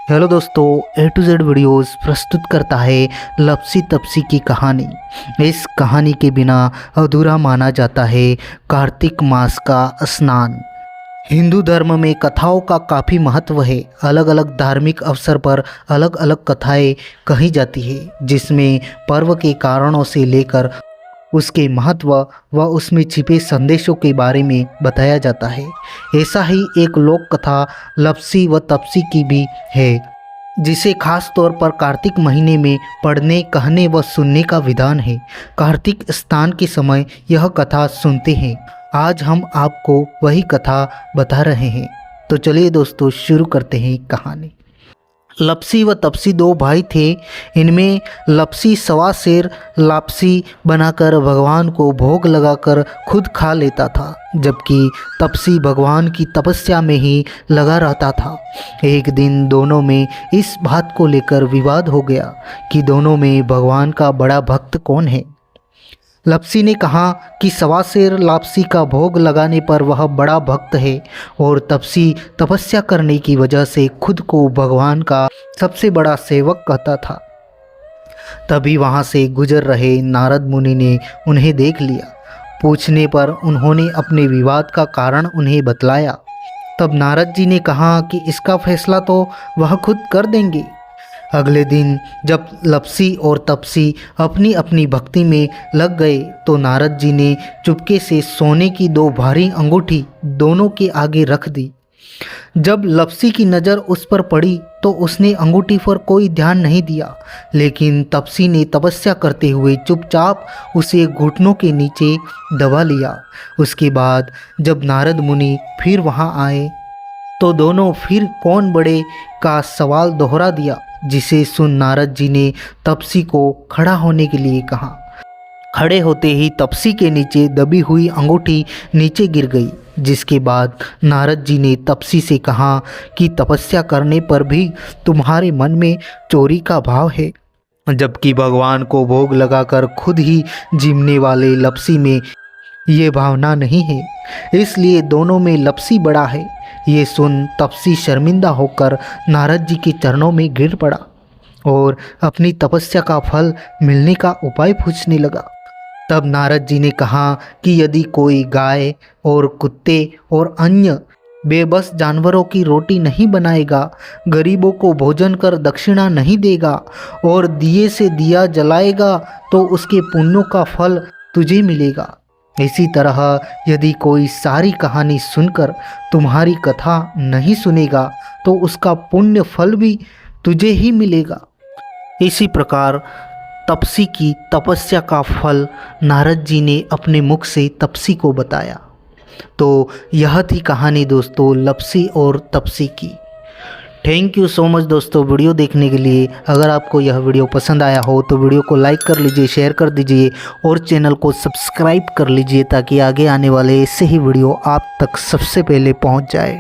Hello दोस्तों, ए to Z videos प्रस्तुत करता है लप्सी तप्सी की कहानी। इस कहानी के बिना अधूरा माना जाता है कार्तिक मास का स्नान। हिंदू धर्म में कथाओं का काफ़ी महत्व है। अलग अलग धार्मिक अवसर पर अलग अलग कथाएं कही जाती है, जिसमें पर्व के कारणों से लेकर उसके महत्व व उसमें छिपे संदेशों के बारे में बताया जाता है। ऐसा ही एक लोक कथा लप्सी व तप्सी की भी है, जिसे खास तौर पर कार्तिक महीने में पढ़ने, कहने व सुनने का विधान है। कार्तिक स्नान के समय यह कथा सुनते हैं। आज हम आपको वही कथा बता रहे हैं। तो चलिए दोस्तों, शुरू करते हैं कहानी। लप्सी व तप्सी दो भाई थे। इनमें लप्सी सवा सेर लापसी बनाकर भगवान को भोग लगाकर खुद खा लेता था, जबकि तप्सी भगवान की तपस्या में ही लगा रहता था। एक दिन दोनों में इस बात को लेकर विवाद हो गया कि दोनों में भगवान का बड़ा भक्त कौन है। लप्सी ने कहा कि सवा सेर लापसी का भोग लगाने पर वह बड़ा भक्त है, और तप्सी तपस्या करने की वजह से खुद को भगवान का सबसे बड़ा सेवक कहता था। तभी वहाँ से गुजर रहे नारद मुनि ने उन्हें देख लिया। पूछने पर उन्होंने अपने विवाद का कारण उन्हें बतलाया। तब नारद जी ने कहा कि इसका फैसला तो वह खुद कर देंगे। अगले दिन जब लप्सी और तप्सी अपनी अपनी भक्ति में लग गए, तो नारद जी ने चुपके से सोने की दो भारी अंगूठी दोनों के आगे रख दी। जब लप्सी की नज़र उस पर पड़ी तो उसने अंगूठी पर कोई ध्यान नहीं दिया, लेकिन तप्सी ने तपस्या करते हुए चुपचाप उसे घुटनों के नीचे दबा लिया। उसके बाद जब नारद मुनि फिर वहाँ आए तो दोनों फिर कौन बड़े का सवाल दोहरा दिया, जिसे सुन नारद जी ने तप्सी को खड़ा होने के लिए कहा। खड़े होते ही तप्सी के नीचे दबी हुई अंगूठी नीचे गिर गई, जिसके बाद नारद जी ने तप्सी से कहा कि तपस्या करने पर भी तुम्हारे मन में चोरी का भाव है, जबकि भगवान को भोग लगाकर खुद ही जीमने वाले लप्सी में ये भावना नहीं है। इसलिए दोनों में लप्सी बड़ा है। ये सुन तप्सी शर्मिंदा होकर नारद जी के चरणों में गिर पड़ा और अपनी तपस्या का फल मिलने का उपाय पूछने लगा। तब नारद जी ने कहा कि यदि कोई गाय और कुत्ते और अन्य बेबस जानवरों की रोटी नहीं बनाएगा, गरीबों को भोजन कर दक्षिणा नहीं देगा और दिए से दिया जलाएगा, तो उसके पुण्यों का फल तुझे मिलेगा। इसी तरह यदि कोई सारी कहानी सुनकर तुम्हारी कथा नहीं सुनेगा, तो उसका पुण्य फल भी तुझे ही मिलेगा। इसी प्रकार तप्सी की तपस्या का फल नारद जी ने अपने मुख से तप्सी को बताया। तो यह थी कहानी दोस्तों लप्सी और तप्सी की। थैंक यू सो मच दोस्तों वीडियो देखने के लिए। अगर आपको यह वीडियो पसंद आया हो तो वीडियो को लाइक कर लीजिए, शेयर कर दीजिए और चैनल को सब्सक्राइब कर लीजिए, ताकि आगे आने वाले ऐसे ही वीडियो आप तक सबसे पहले पहुंच जाए।